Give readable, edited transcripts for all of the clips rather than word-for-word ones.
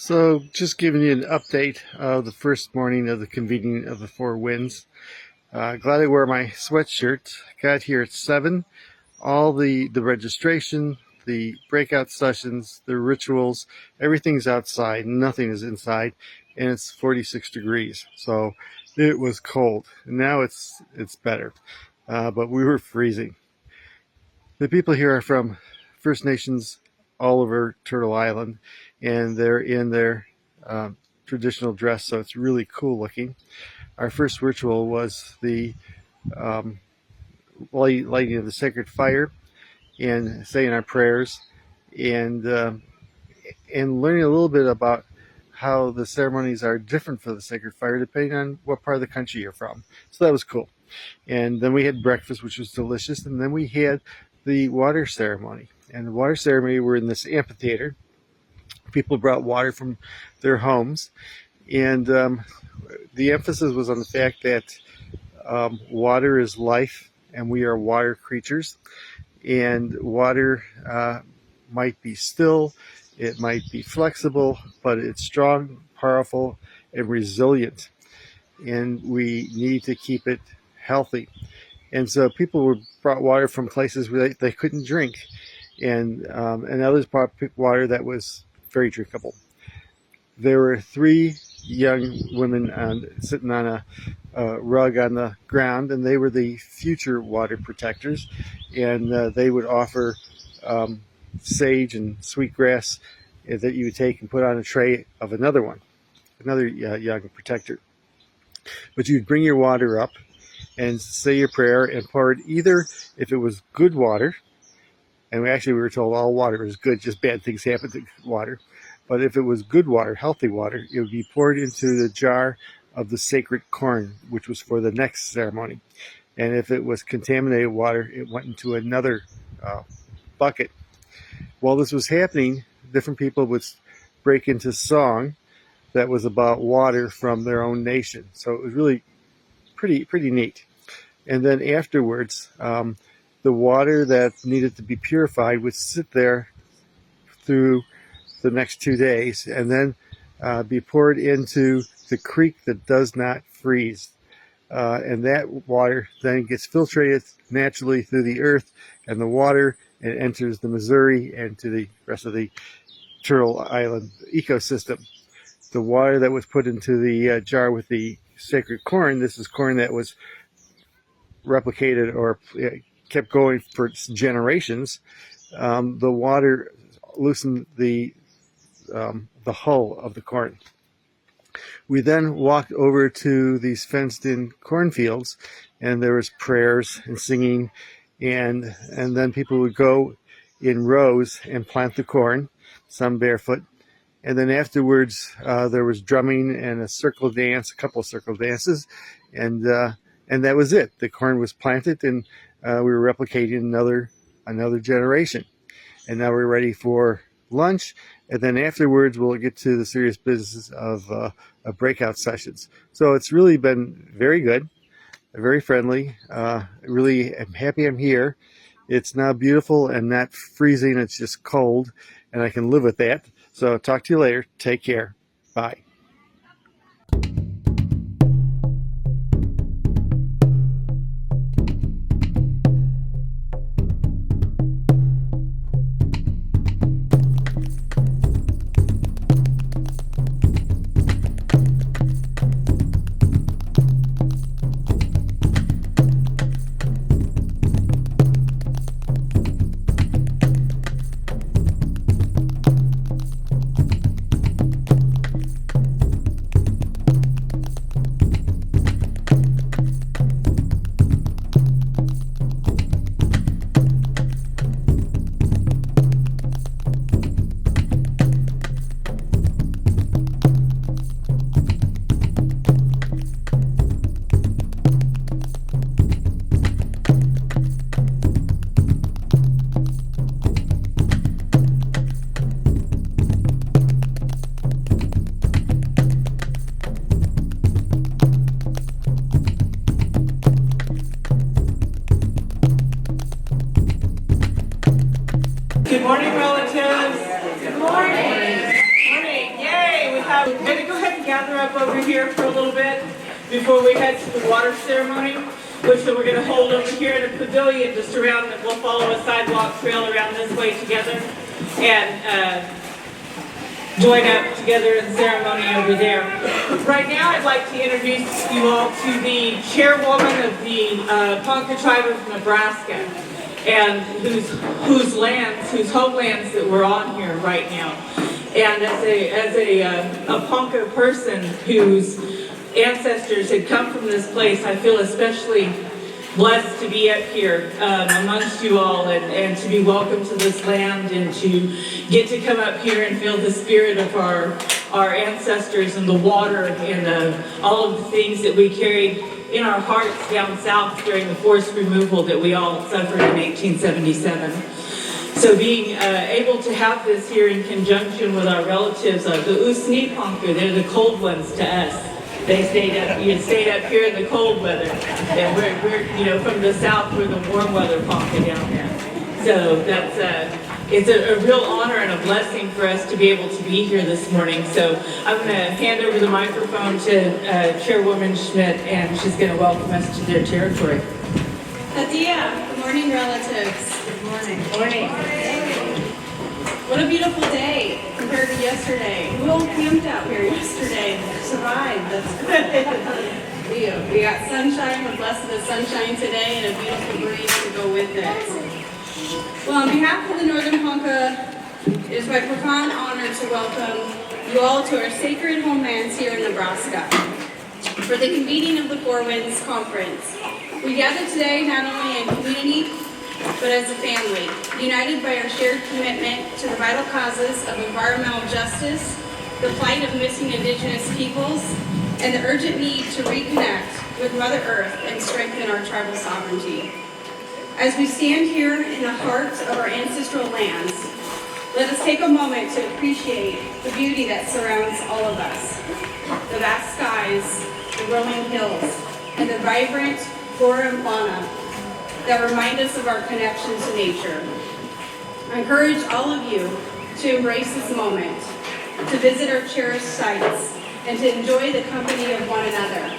So, just giving you an update of the first morning of the convening of the Four Winds. Glad I wore my sweatshirt. Got here at 7. All the registration, the breakout sessions, the rituals, everything's outside. Nothing is inside, and it's 46 degrees. So it was cold. Now it's better, but we were freezing. The people here are from First Nations all over Turtle Island, and they're in their traditional dress, so it's really cool looking. Our first ritual was the lighting of the sacred fire and saying our prayers, and learning a little bit about how the ceremonies are different for the sacred fire depending on what part of the country you're from. So that was cool. And then we had breakfast, which was delicious, and then we had the water ceremony. And the water ceremony, we're in this amphitheater. People brought water from their homes, and the emphasis was on the fact that water is life, and we are water creatures. And water might be still, it might be flexible, but it's strong, powerful, and resilient. And we need to keep it healthy. And so people brought water from places where they couldn't drink, and others brought water that was very drinkable. There were 3 young women sitting on a rug on the ground, and they were the future water protectors, and they would offer sage and sweetgrass that you would take and put on a tray of another young protector. But you'd bring your water up and say your prayer and pour it, either if it was good water, and we were told all water is good, just bad things happen to water. But if it was good water, healthy water, it would be poured into the jar of the sacred corn, which was for the next ceremony. And if it was contaminated water, it went into another bucket. While this was happening, different people would break into song that was about water from their own nation. So it was really pretty neat. And then afterwards, the water that needed to be purified would sit there through the next 2 days, and then be poured into the creek that does not freeze. And that water then gets filtrated naturally through the earth and the water, and enters the Missouri and to the rest of the Turtle Island ecosystem. The water that was put into the jar with the sacred corn, this is corn that was replicated or kept going for generations. The water loosened the hull of the corn. We then walked over to these fenced-in cornfields, and there was prayers and singing, and then people would go in rows and plant the corn, some barefoot. And then afterwards, there was drumming and a couple of circle dances, and that was it. The corn was planted, and we were replicating another generation. And now we're ready for lunch, and then afterwards we'll get to the serious business of breakout sessions. So it's really been very good, very friendly. Really am happy I'm here. It's now beautiful and not freezing. It's just cold, and I can live with that. So talk to you later. Take care. Bye. up over here for a little bit before we head to the water ceremony, which we're going to hold over here in a pavilion just around. We'll follow a sidewalk trail around this way together and join up together in ceremony over there. Right now, I'd like to introduce you all to the chairwoman of the Ponca Tribe of Nebraska, and whose homelands that we're on here right now. And as a Ponca person whose ancestors had come from this place, I feel especially blessed to be up here amongst you all and to be welcome to this land and to get to come up here and feel the spirit of our ancestors and the water and all of the things that we carried in our hearts down south during the forced removal that we all suffered in 1877. So being able to have this here in conjunction with our relatives, the Usni Ponca, they're the cold ones to us. They stayed up here in the cold weather, and we're from the south, we're the warm weather Ponca down there. So that's it's a real honor and a blessing for us to be able to be here this morning. So I'm going to hand over the microphone to Chairwoman Schmidt, and she's going to welcome us to their territory. Hadia, good morning, relatives. Good morning. What a beautiful day compared to yesterday. We all camped out here yesterday. Survived. That's good. We got sunshine. We're blessed with the sunshine today and a beautiful breeze to go with it. Well, on behalf of the Northern Ponca, it is my profound honor to welcome you all to our sacred homelands here in Nebraska for the convening of the Four Winds Conference. We gather today not only in community, but as a family, united by our shared commitment to the vital causes of environmental justice, the plight of missing Indigenous peoples, and the urgent need to reconnect with Mother Earth and strengthen our tribal sovereignty. As we stand here in the heart of our ancestral lands, let us take a moment to appreciate the beauty that surrounds all of us. The vast skies, the rolling hills, and the vibrant flora and fauna that remind us of our connection to nature. I encourage all of you to embrace this moment, to visit our cherished sites, and to enjoy the company of one another.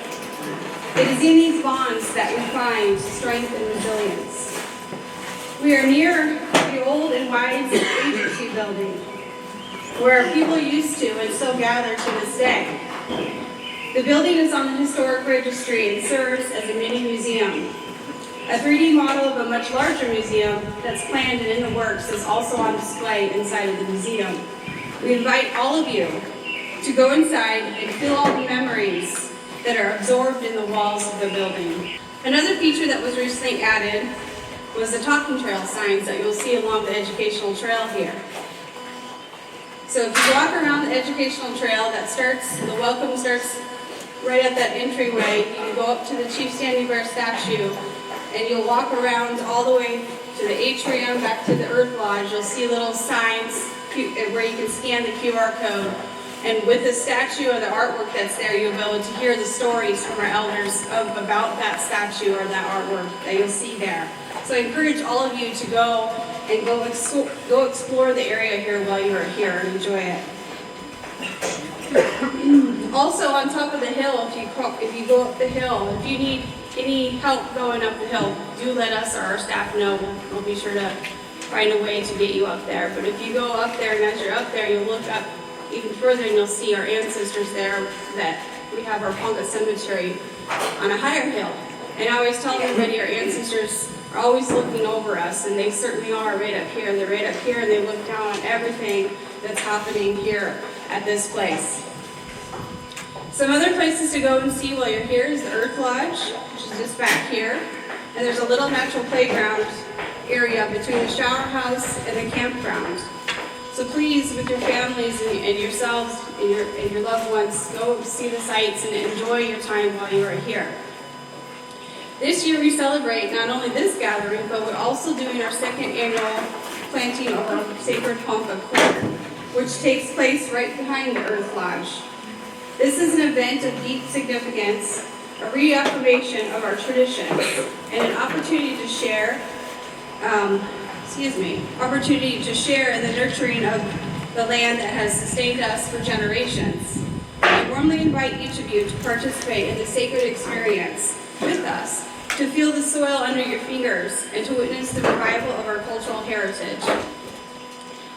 It is in these bonds that we find strength and resilience. We are near the old and wide agency building, where people used to and still gather to this day. The building is on the historic registry and serves as a mini museum. A 3D model of a much larger museum that's planned and in the works is also on display inside of the museum. We invite all of you to go inside and feel all the memories that are absorbed in the walls of the building. Another feature that was recently added was the talking trail signs that you'll see along the educational trail here. So if you walk around the educational trail, the welcome starts right at that entryway. You can go up to the Chief Standing Bear statue, and you'll walk around all the way to the atrium, back to the Earth Lodge. You'll see little signs where you can scan the QR code. And with the statue or the artwork that's there, you'll be able to hear the stories from our elders about that statue or that artwork that you'll see there. So I encourage all of you to go and go explore the area here while you are here and enjoy it. Also, on top of the hill, if you go up the hill, if you need any help going up the hill, do let us or our staff know. We'll be sure to find a way to get you up there. But if you go up there, and as you're up there, you'll look up even further and you'll see our ancestors there, that we have our Ponca cemetery on a higher hill. And I always tell everybody our ancestors are always looking over us, and they certainly are right up here. They're right up here and they look down on everything that's happening here at this place. Some other places to go and see while you're here is the Earth Lodge, which is just back here. And there's a little natural playground area between the shower house and the campground. So please, with your families and yourselves and your loved ones, go see the sights and enjoy your time while you are here. This year we celebrate not only this gathering, but we're also doing our second annual planting of our sacred Ponca corn, which takes place right behind the Earth Lodge. This is an event of deep significance, a reaffirmation of our traditions, and an opportunity to share in the nurturing of the land that has sustained us for generations. And warmly invite each of you to participate in the sacred experience with us, to feel the soil under your fingers, and to witness the revival of our cultural heritage.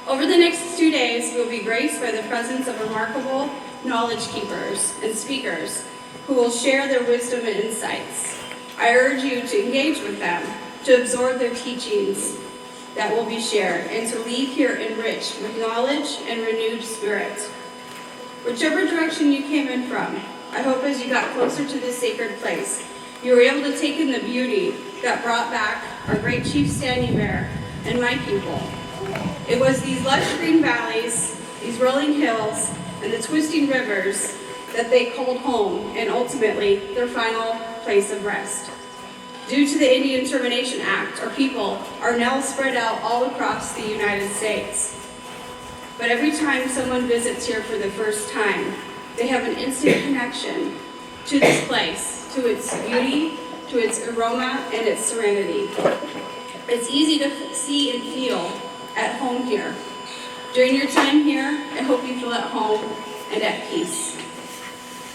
Over the next 2 days, we will be graced by the presence of remarkable knowledge keepers and speakers who will share their wisdom and insights. I urge you to engage with them, to absorb their teachings that will be shared, and to leave here enriched with knowledge and renewed spirit. Whichever direction you came in from, I hope as you got closer to this sacred place, you were able to take in the beauty that brought back our great Chief Standing Bear and my people. It was these lush green valleys, these rolling hills, and the twisting rivers that they called home, and ultimately their final place of rest. Due to the Indian Termination Act, our people are now spread out all across the United States. But every time someone visits here for the first time, they have an instant connection to this place, to its beauty, to its aroma, and its serenity. It's easy to see and feel at home here. During your time here, I hope you feel at home and at peace.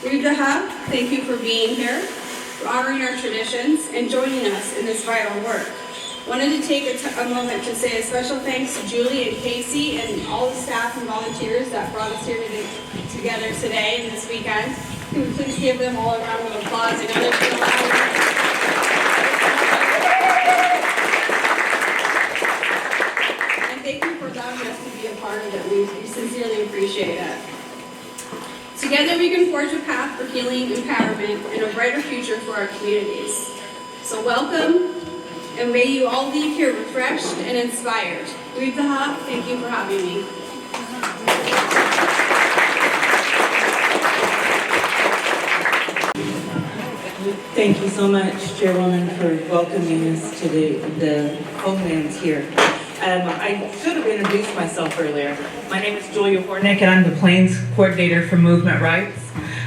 Bythe, thank you for being here, for honoring our traditions, and joining us in this vital work. Wanted to take a moment to say a special thanks to Julie and Casey and all the staff and volunteers that brought us here together today and this weekend. Can we please give them all a round of applause? I know there's been a lot of work. And thank you for allowing us to be a part of it. We sincerely appreciate it. Together we can forge a path for healing, empowerment, and a brighter future for our communities. So welcome, and may you all leave here refreshed and inspired. Bythe, thank you for having me. Thank you so much, Chairwoman, for welcoming us to the homelands here. I should have introduced myself earlier. My name is Horinek, and I'm the Plains Coordinator for Movement Rights.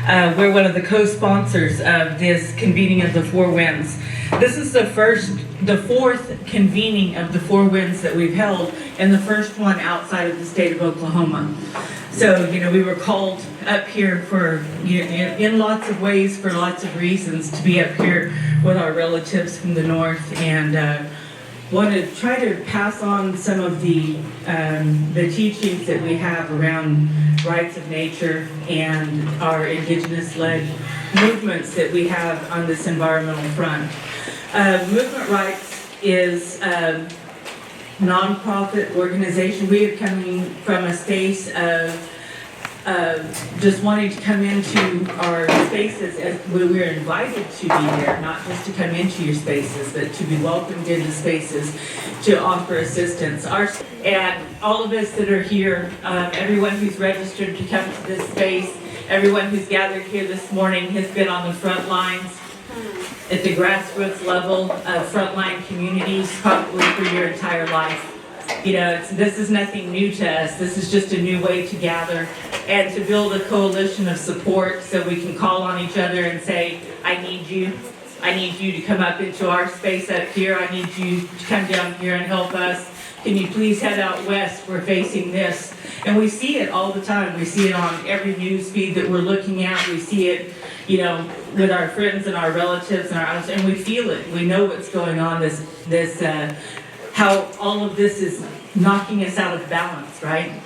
We're one of the co-sponsors of this convening of the Four Winds. This is the fourth convening of the Four Winds that we've held, and the first one outside of the state of Oklahoma. So, we were called up here for, in lots of ways, for lots of reasons, to be up here with our relatives from the north, and want to try to pass on some of the teachings that we have around rights of nature and our indigenous-led movements that we have on this environmental front. Movement Rights is a nonprofit organization. We are coming from a space of just wanting to come into our spaces as we were invited to be there, not just to come into your spaces, but to be welcomed into spaces to offer assistance. And all of us that are here, everyone who's registered to come to this space, everyone who's gathered here this morning has been on the front lines at the grassroots level of frontline communities probably for your entire life. This is nothing new to us. This is just a new way to gather and to build a coalition of support so we can call on each other and say, I need you. I need you to come up into our space up here. I need you to come down here and help us. Can you please head out west? We're facing this. And we see it all the time. We see it on every news feed that we're looking at. We see it, with our friends and our relatives and we feel it. We know what's going on. How all of this is knocking us out of balance, right?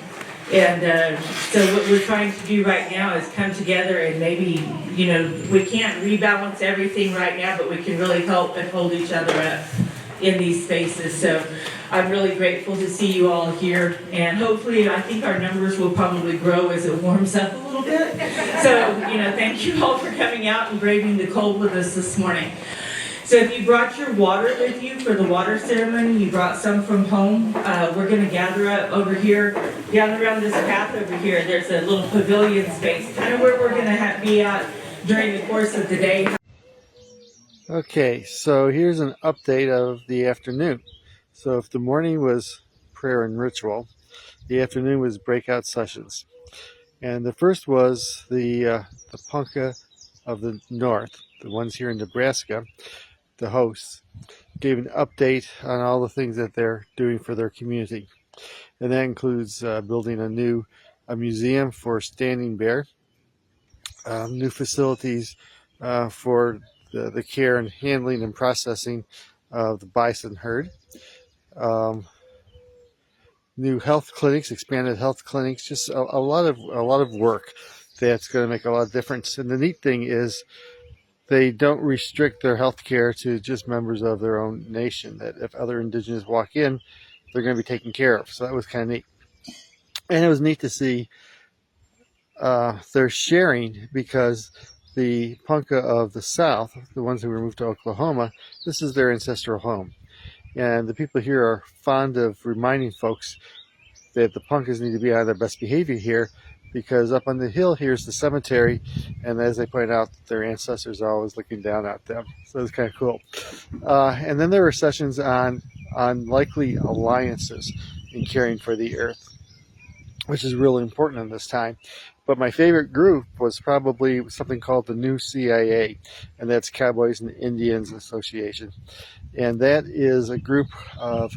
And so what we're trying to do right now is come together and maybe, we can't rebalance everything right now, but we can really help and hold each other up in these spaces. So I'm really grateful to see you all here, and hopefully I think our numbers will probably grow as it warms up a little bit. So, thank you all for coming out and braving the cold with us this morning. So if you brought your water with you for the water ceremony, you brought some from home, we're going to gather up over here, gather around this path over here. There's a little pavilion space, kind of where we're going to be at during the course of the day. Okay, so here's an update of the afternoon. So if the morning was prayer and ritual, the afternoon was breakout sessions. And the first was the Ponca of the North, the ones here in Nebraska. The hosts gave an update on all the things that they're doing for their community. And that includes building a museum for Standing Bear, new facilities for the care and handling and processing of the bison herd. New health clinics, expanded health clinics, just a lot of work that's going to make a lot of difference. And the neat thing is they don't restrict their health care to just members of their own nation, that if other indigenous walk in, they're going to be taken care of. So that was kind of neat. And it was neat to see their sharing, because the Ponca of the South, the ones who were moved to Oklahoma, this is their ancestral home. And the people here are fond of reminding folks that the Poncas need to be on their best behavior here, because up on the hill here's the cemetery, and as they point out, their ancestors are always looking down at them. So it's kind of cool. And then there were sessions on likely alliances in caring for the earth, which is really important in this time. But my favorite group was probably something called the New CIA, and that's Cowboys and Indians Association. And that is a group of,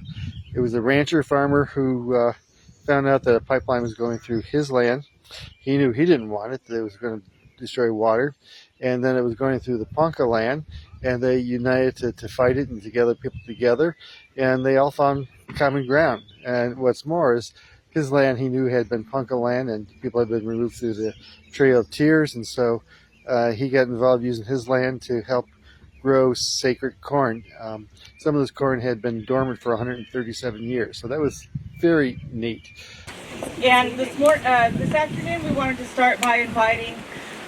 it was a rancher farmer who found out that a pipeline was going through his land. He knew he didn't want it, that it was going to destroy water. And then it was going through the Ponca land, and they united to fight it and to gather people together. And they all found common ground. And what's more is, his land he knew had been Ponca land, and people had been removed through the Trail of Tears, and so he got involved using his land to help grow sacred corn. Some of this corn had been dormant for 137 years, so that was very neat. And this afternoon we wanted to start by inviting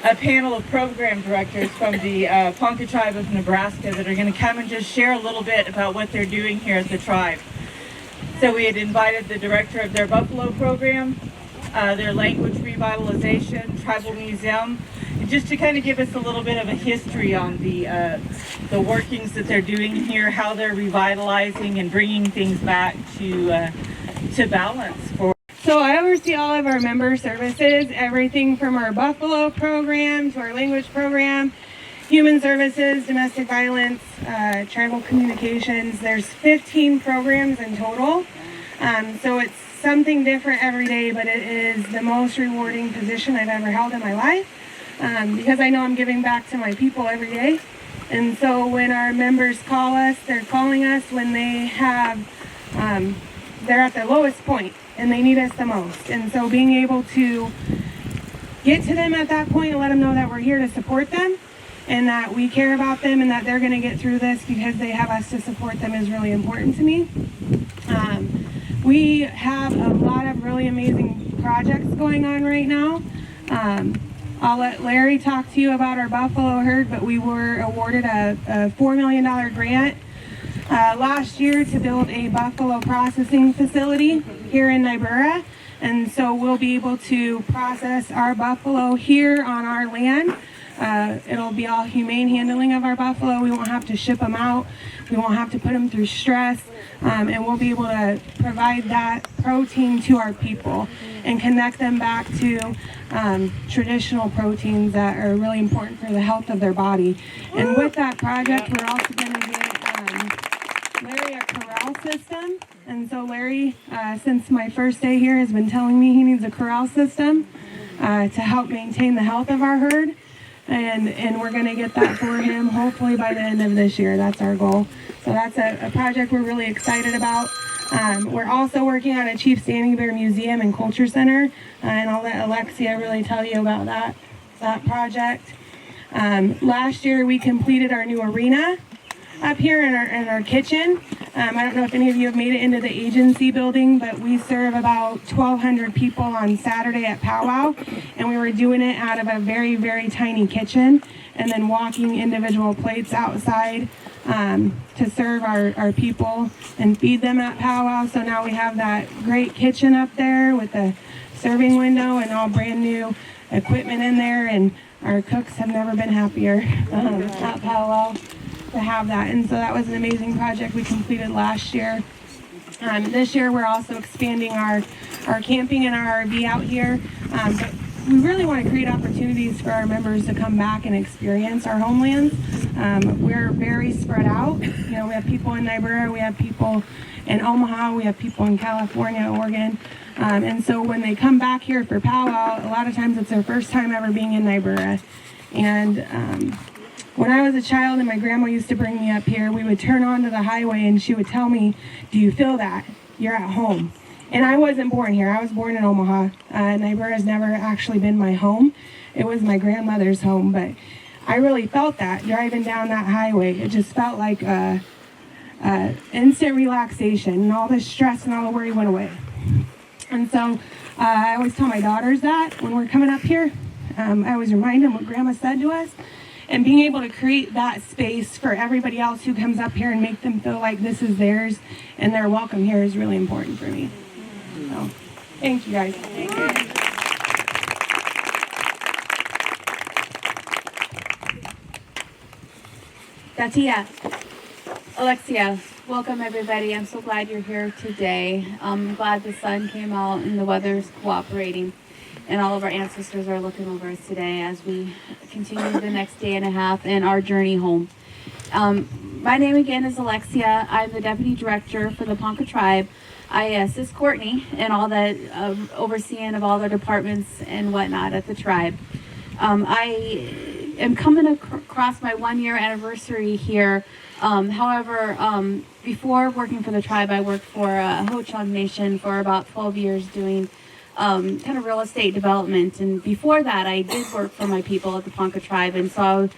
a panel of program directors from the Ponca Tribe of Nebraska that are going to come and just share a little bit about what they're doing here at the tribe. So we had invited the director of their buffalo program, their language revitalization, tribal museum, just to kind of give us a little bit of a history on the workings that they're doing here, how they're revitalizing and bringing things back to balance. So I oversee all of our member services, everything from our buffalo program to our language program, human services, domestic violence, tribal communications. There's 15 programs in total. So it's something different every day, but it is the most rewarding position I've ever held in my life, because I know I'm giving back to my people every day. And so when our members call us, they're calling us when they have, they're at their lowest point and they need us the most. And so being able to get to them at that point and let them know that we're here to support them and that we care about them and that they're going to get through this because they have us to support them is really important to me. We have a lot of really amazing projects going on right now. I'll let Larry talk to you about our buffalo herd, but we were awarded a $4 million grant last year to build a buffalo processing facility here in Niobrara. And so we'll be able to process our buffalo here on our land. It'll be all humane handling of our buffalo. We won't have to ship them out. We won't have to put them through stress. And we'll be able to provide that protein to our people and connect them back to traditional proteins that are really important for the health of their body. And with that project, we're also going to get Larry a corral system. And so Larry, since my first day here, has been telling me he needs a corral system to help maintain the health of our herd. And we're going to get that for him hopefully by the end of this year. That's our goal. So that's a project we're really excited about. We're also working on a Chief Standing Bear Museum and Culture Center, and I'll let Alexia really tell you about that project. Last year we completed our new arena up here in our kitchen. I don't know if any of you have made it into the agency building, but we serve about 1,200 people on Saturday at powwow, and we were doing it out of a very, very tiny kitchen and then walking individual plates outside to serve our people and feed them at powwow. So now we have that great kitchen up there with the serving window and all brand new equipment in there, and our cooks have never been happier at powwow to have that. And so that was an amazing project we completed last year. This year we're also expanding our camping and our RV out here. But we really want to create opportunities for our members to come back and experience our homelands. We're very spread out. You know, we have people in Niobrara, we have people in Omaha, we have people in California, Oregon. And so when they come back here for powwow, a lot of times it's their first time ever being in Niobrara. And when I was a child and my grandma used to bring me up here, we would turn onto the highway and she would tell me, "Do you feel that? You're at home." And I wasn't born here. I was born in Omaha. Niobrara has never actually been my home. It was my grandmother's home, but I really felt that driving down that highway. It just felt like instant relaxation, and all the stress and all the worry went away. And so I always tell my daughters that when we're coming up here. I always remind them what Grandma said to us. And being able to create that space for everybody else who comes up here and make them feel like this is theirs and they're welcome here is really important for me. So, thank you guys. Thank you. Tatia, Alexia, welcome everybody. I'm so glad you're here today. I'm glad the sun came out and the weather's cooperating, and all of our ancestors are looking over us today as we continue the next day and a half in our journey home. My name again is Alexia. I'm the Deputy Director for the Ponca Tribe. I assist Courtney in all that overseeing of all the departments and whatnot at the tribe. I am coming across my 1-year anniversary here. However, before working for the tribe, I worked for Ho-Chunk Nation for about 12 years doing kind of real estate development. And before that, I did work for my people at the Ponca Tribe. And so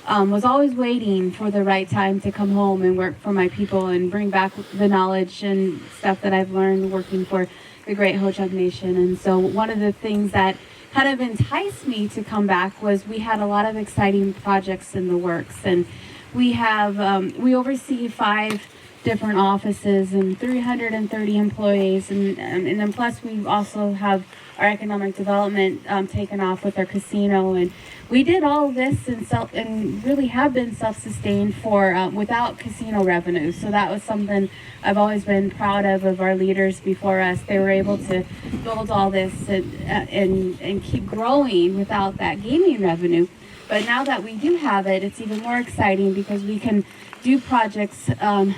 I was always waiting for the right time to come home and work for my people and bring back the knowledge and stuff that I've learned working for the great Ho-Chunk Nation. And so one of the things that kind of enticed me to come back was we had a lot of exciting projects in the works. And we have, we oversee 5 different offices and 330 employees, and then plus we also have our economic development taken off with our casino, and we did all of this and really have been self-sustained for without casino revenue. So that was something I've always been proud of our leaders before us. They were able to build all this and keep growing without that gaming revenue. But now that we do have it, it's even more exciting because we can do projects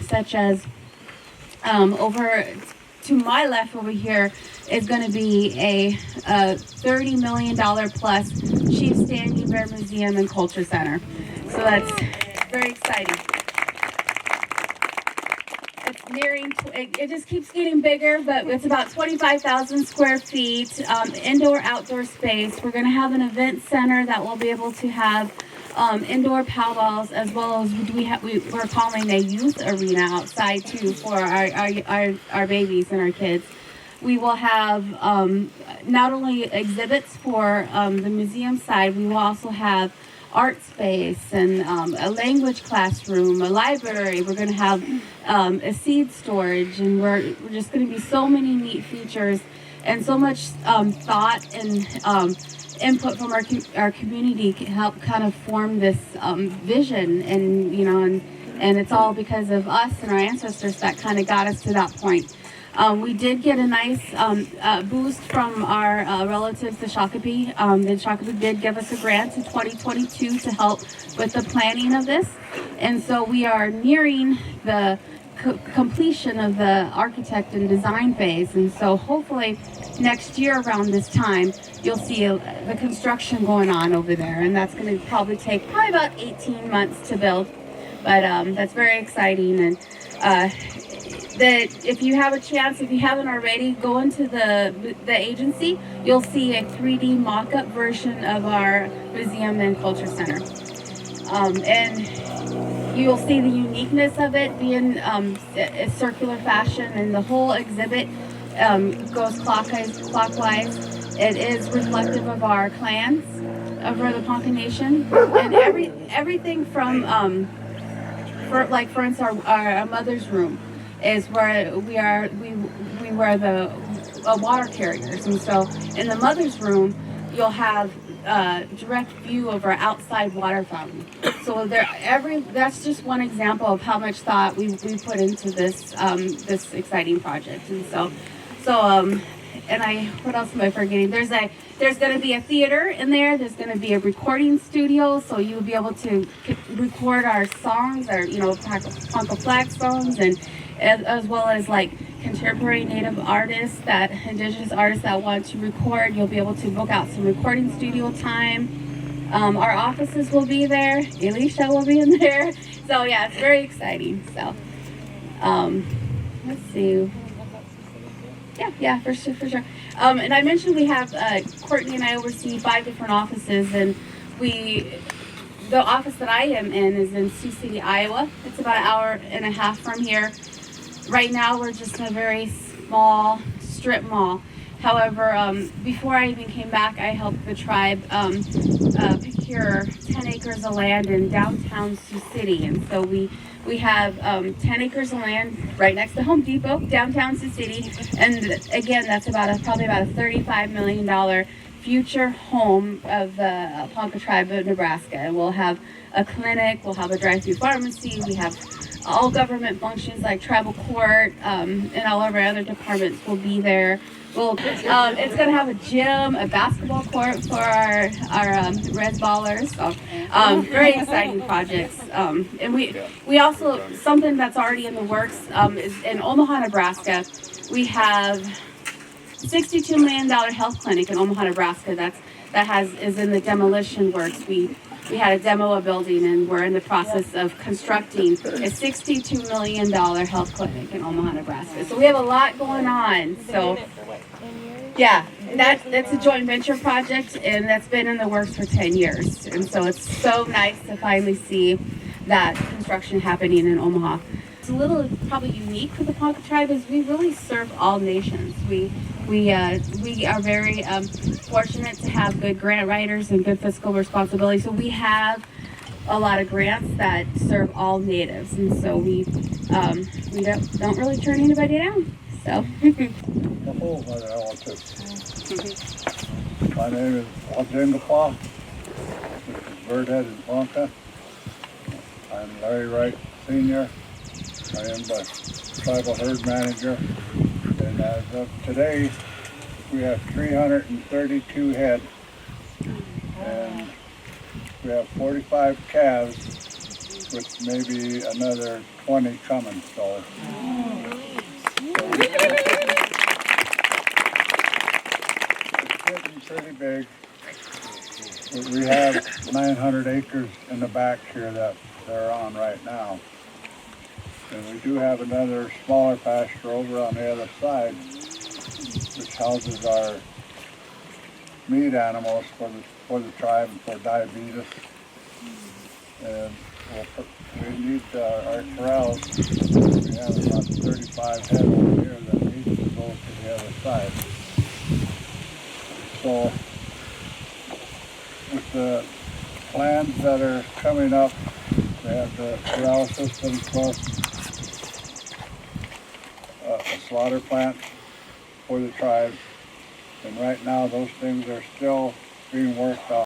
such as over to my left over here is going to be a $30 million plus Chief Standing Bear Museum and Culture Center. So that's very exciting. It's nearing, it just keeps getting bigger, but it's about 25,000 square feet, indoor-outdoor space. We're going to have an event center that will be able to have indoor powwows, as well as we're calling a youth arena outside too for our babies and our kids. We will have not only exhibits for the museum side, we will also have art space and a language classroom, a library. We're going to have a seed storage, and we're just going to be so many neat features and so much thought and input from our community to help kind of form this vision, and and it's all because of us and our ancestors that kind of got us to that point. We did get a nice boost from our relatives, the Shakopee. The Shakopee did give us a grant in 2022 to help with the planning of this, and so we are nearing the completion of the architect and design phase, and so hopefully next year around this time you'll see the construction going on over there, and that's going to probably take about 18 months to build, but that's very exciting. And that if you have a chance, if you haven't already, go into the agency. You'll see a 3D mock-up version of our museum and culture center, and you'll see the uniqueness of it being a circular fashion, and the whole exhibit goes clockwise. It is reflective of our clans over the Ponca Nation, and everything from for instance our mother's room is where we wear the water carriers, and so in the mother's room you'll have direct view of our outside water fountain. So that's just one example of how much thought we put into this this exciting project. And so what else am I forgetting? There's going to be a theater in there. There's going to be a recording studio, so you'll be able to record our songs, our Ponca flag songs, and as well as like contemporary Native artists, that Indigenous artists that want to record. You'll be able to book out some recording studio time. Our offices will be there. Elisha will be in there. So yeah, it's very exciting. So let's see. Yeah, for sure. And I mentioned we have Courtney and I oversee 5 different offices, and the office that I am in is in Sioux City, Iowa. It's about an hour and a half from here. Right now, we're just in a very small strip mall. However, before I even came back, I helped the tribe procure 10 acres of land in downtown Sioux City. And so we have 10 acres of land right next to Home Depot, downtown Sioux City. And again, that's probably about a $35 million future home of the Ponca Tribe of Nebraska. And we'll have a clinic, we'll have a drive-through pharmacy, we have all government functions like tribal court, and all of our other departments will be there. It's going to have a gym, a basketball court for our red ballers. So, very exciting projects. And we also, something that's already in the works is in Omaha, Nebraska. We have $62 million health clinic in Omaha, Nebraska is in the demolition works. We had a demo a building, and we're in the process of constructing a $62 million health clinic in Omaha, Nebraska. So we have a lot going on. So yeah, that's a joint venture project, and that's been in the works for 10 years. And so it's so nice to finally see that construction happening in Omaha. It's a little probably unique with the Ponca Tribe is we really serve all nations. We are very fortunate to have good grant writers and good fiscal responsibility. So we have a lot of grants that serve all natives, and so we don't really turn anybody down. So. My name is Wajengapa. This is Birdhead in Ponca. I'm Larry Wright Sr. I am the tribal herd manager. And as of today, we have 332 head. And we have 45 calves, with maybe another 20 coming. So it's getting pretty big. We have 900 acres in the back here that they're on right now. And we do have another smaller pasture over on the other side, which houses our meat animals for the tribe and for diabetes. And we need our corrals. We have about 35 head over here that need to go to the other side. So with the plans that are coming up, we have the corral system plus a slaughter plant for the tribe. And right now those things are still being worked on.